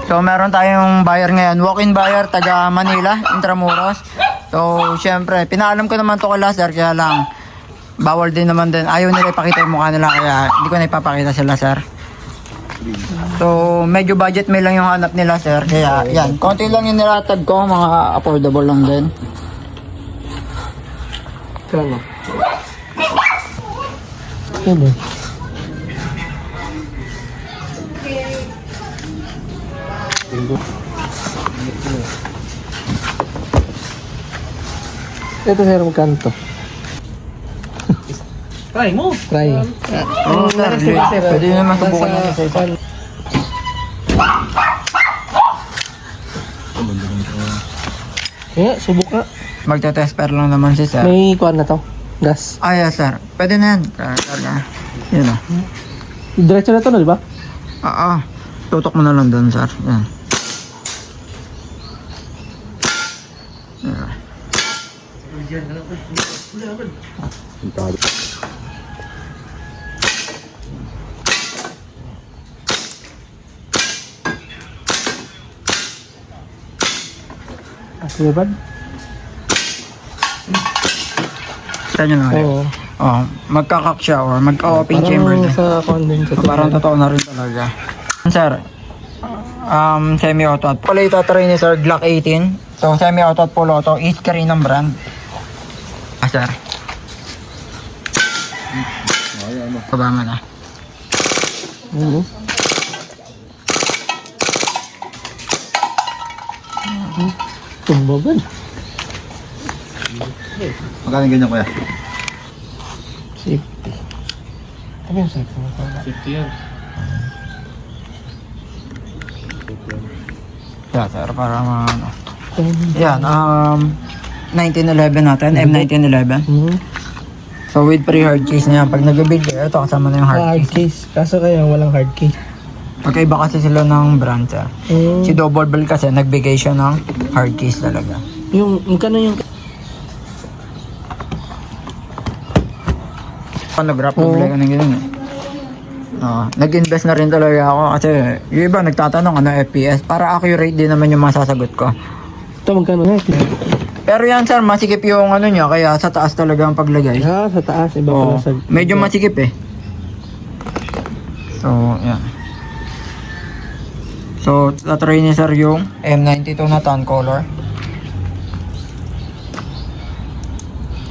So meron tayong buyer ngayon, walk-in buyer, taga Manila, Intramuros. So syempre, pinaalam ko naman to kay sir, kaya lang bawal din naman din. Ayaw nila ipakita yung mukha nila, kaya hindi ko na ipapakita sila sir. So medyo budget meal lang yung hanap nila sir, kaya yan, konti lang yung nilatag ko, mga affordable lang din. Kano? Ano? Ito sir, magkano to? Try mo. Try. Oo sir, pwede naman subukan natin sa isa. Kaya, subok nga. Magte-test lang naman si sir. May kuhan na to. Gas. Ah, yes sir, pwede na yan. Karga. Yun o. Diretso na to na, di ba? Tutok mo na lang doon sir. Yan. Sige ba? Kita nyo na kayo. Oo. Magkakak siya or magka-open chamber Parang na. sa condenser. Parang totoo na rin talaga. Sir, semi-auto at pala itatry ni Sir Glock 18. So semi-auto at full auto, each carry ng brand. Sir. Kabama na. Tumbaban. Magkano ganyan kuya? Safety. Ano yung safety mo? Safety yan. Yeah, sir, para ano. Yan, 1911 natin, M1911. So with pre-hard case na yan, pag nag-build kayo, ito kasama na yung hard Hard case. case. Kaso kaya walang hard case. Magkaiba kasi sila ng brand, sir. Si Double Bell kasi, nagbigay siya ng hard case talaga. Yung, magkano yung... Nag-wrap ko ng ganun eh. Nag-invest na rin talaga ako kasi yung iba nagtatanong ano FPS, para accurate din naman yung masasagot ko. Ito magkano na? Pero yan sir, masikip yung ano niya, kaya sa taas talaga ang paglagay. Sa taas. Iba pala sa... Medyo masikip eh. So, yan. So, tatry ni sir yung M92 na tan color.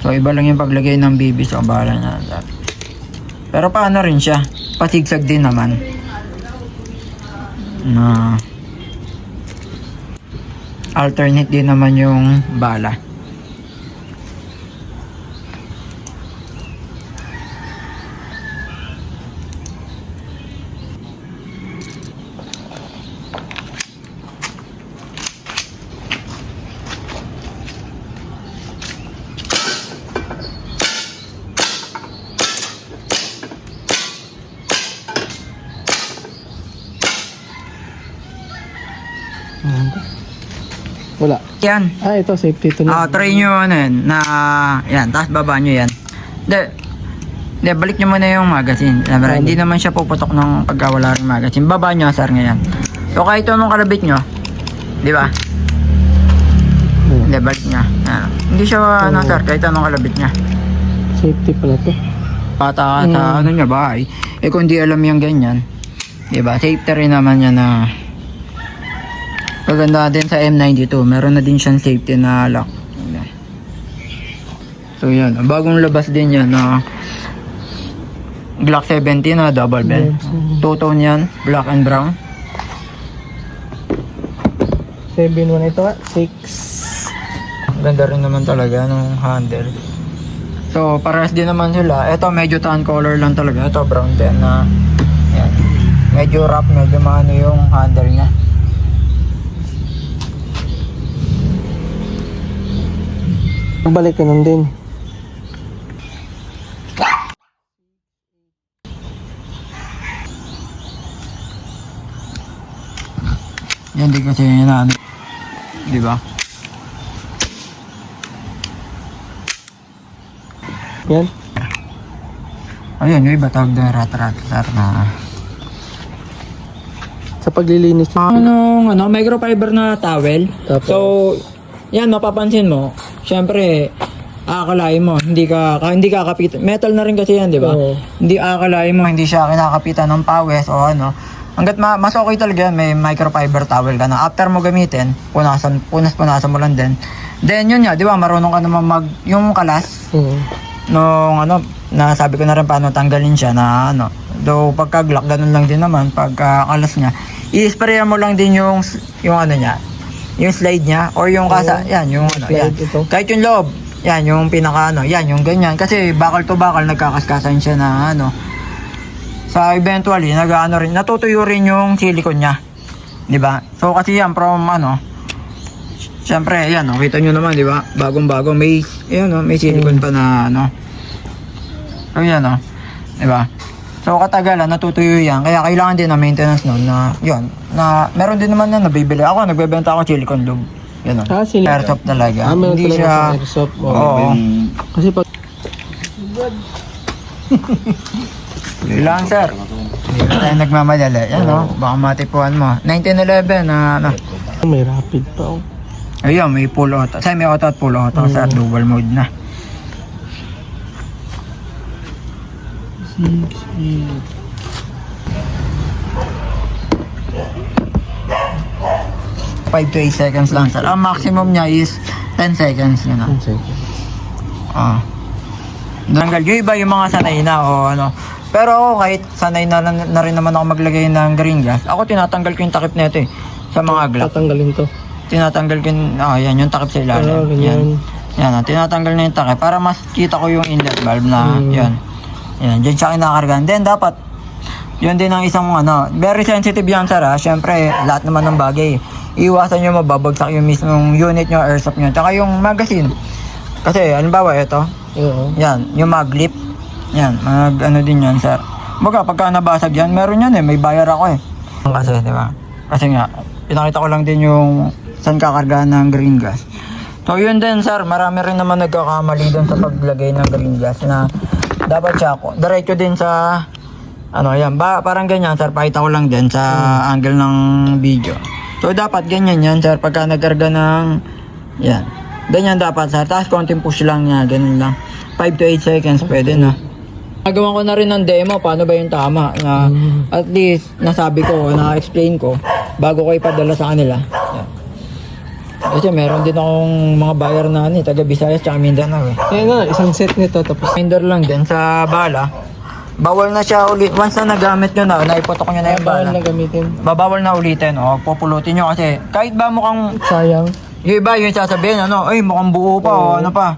So, iba lang yung paglagay ng BB sa kabalan na. Pero paano rin siya? Pasigsag din naman. Na alternate din naman yung bala. Wala. Yan. Ito safety ito na. Try nyo ano yan, na yan, tapos baba nyo yan. Hindi, balik nyo muna yung magazine. Hindi naman siya puputok ng pagkawala rin magazine. Baba nyo sir ngayon. So kahit anong kalabit nyo, di ba? Hindi, balik nyo. Hindi siya ano sir, kahit anong kalabit nyo. Safety pala to. Pata sa ano nyo bahay. Eh kung di alam yung ganyan, di ba? Safety rin naman yan na maganda din sa M92. Meron na din siyang safety na lock. So yan, bagong labas din yan na Glock 17 na double bell. Two-tone yan, black and brown. 7-1 ito 6. Ganda rin naman talaga nung handle. So parehas din naman sila. Ito medyo tan color lang talaga. Ito brown din na yan. Medyo rough, medyo maano yung handle niya. Balik ka nun din. Yan din kasi yun na ano. Di ba? Yan. Ayun, yung iba tawag na rat-rat na Sa Kapag lilinis. Microfiber na towel. Tapos? So, yan, mapapansin mo. Syempre, aakalain mo, hindi kakapitan. Metal na rin kasi yan, di ba? Oo. Hindi aakalain mo, hindi siya kinakapitan ng pawis o ano. Hanggat mas okay talaga yan, may microfiber towel ka na. After mo gamitin, punasan mo lang din. Then yun nga, di ba, marunong ka naman yung kalas, Oo. nung nasabi ko na rin paano tanggalin siya na though pagka-glock, ganun lang din naman, pagka-kalas niya, i-sprayan mo lang din yung niya, yung slide niya, or yung kasa, yan, yung yan. Slide ito. Kahit yung loob, yan, yung pinaka yan, yung ganyan, kasi bakal to bakal, nagkakaskasan siya na sa eventually, rin, natutuyo rin yung silicone niya, di ba? So kasi yan, from siyempre, yan, kita nyo naman, di ba? Bagong-bago, may silicone pa na, So, yan, di ba? So, katagalan, natutuyo yan. Kaya kailangan din na maintenance nun na, yun, na, meron din naman na nabibili. Ako, nagbebenta ako silicone lube. Yan, Silicone. airsoft talaga. Meron Hindi talaga siya, sa airsoft. oo. Kasi pag... Kailangan, sir. Hindi na tayo nagmamadali. Yan, baka matipuan mo. 1911, May rapid pa, ayun, may full auto. Semi-auto at full auto, sir. Dual mode na. 5 to 8 seconds lang, sir. Ang maximum niya is 10 seconds. Gano'n. 10 seconds. Tanggal yung iba yung mga sanay na o Pero ako kahit sanay na rin naman ako maglagay ng green gas, ako tinatanggal ko yung takip nito sa mga glock. Tatanggalin to. Tinatanggal ko yan yung takip sa ilalim. Ganyan. Yan, tinatanggal na yung takip para mas kita ko yung inlet valve na yan. Yan, dyan siya kinakargahan. Then dapat, yun din ang isang very sensitive yan, sir. Siyempre, lahat naman ng bagay. Iwasan nyo mababagsak yung mismong unit nyo, airsoft nyo. Tsaka yung magazine. Kasi, halimbawa, ito. Oo. Yan, yung mag-lip. Yan, din yan, sir. Baga, pagka nabasag yan, meron yan may bayar ako Kasi, di ba? Kasi nga, pinakita ko lang din yung saan kakargahan ng green gas. So, yun din, sir. Marami rin naman nagkakamali doon sa paglagay ng green gas na dapat siya diretso din sa yan. Parang ganyan, sir. Pakita ko lang din sa angle ng video. So, dapat ganyan yan, sir. Pagka nagkarga ng yan. Ganyan dapat, sir. Tapos, konting push lang niya. Ganun lang. 5 to 8 seconds, pwede na. Nagawa ko na rin ng demo, paano ba yung tama. Na, at least, nasabi ko, na-explain ko, bago ko ipadala sa kanila. Yan. Kasi meron din akong mga buyer na taga Visayas tsaka Mindanao Kaya nga, isang set nito tapos... Reminder lang din sa bala. Bawal na siya ulit. Once na nagamit nyo na, naipotok nyo na yung Bawal bala. na gamitin. Babawal na ulitin, pupulutin nyo kasi kahit ba mukhang, Sayang. yung iba yung sasabihin, ay mukhang buo pa, pa.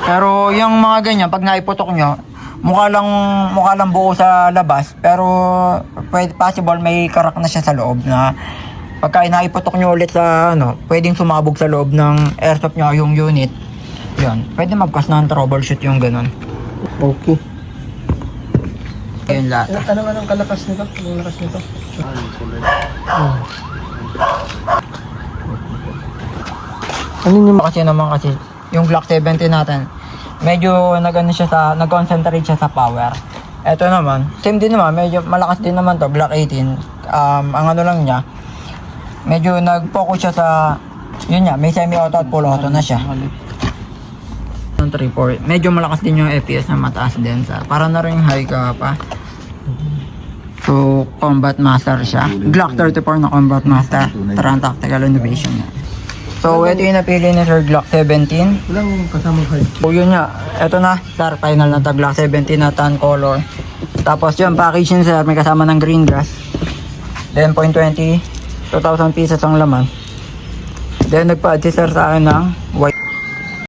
Pero yung mga ganyan, pag naipotok nyo, mukha lang buo sa labas, pero possible may karak na siya sa loob na pagka inaipotok nyo ulit sa pwedeng sumabog sa loob ng airsoft nyo yung unit. Yun, pwede magkas ng troubleshoot yung ganun. Okay. Yun lahat. Anong kalakas nito? Anong lakas nito? Ano yung Kasi yung Glock 70 natin, medyo nag-concentrate siya sa power. Ito naman, same din naman, medyo malakas din naman to, Glock 18. Ang lang niya, medyo nag-focus siya sa, yun nga, may semi-auto at full auto na siya. 3-4. Medyo malakas din yung FPS na mataas din sa, para na rin high ka pa. So, Combat Master siya. Glock 34 na Combat Master. Tarang Tactical Innovation niya. So, ito yung napili ni Sir Glock 17. Walang kasamang height. So, yun nga. Ito na, sir. Final na ta Glock 17 na tan color. Tapos yun, packaging sir. May kasama ng green gas. Then, 0.20. 2,000 pieces ang laman. Then, nagpa-adjust sir sa akin ng white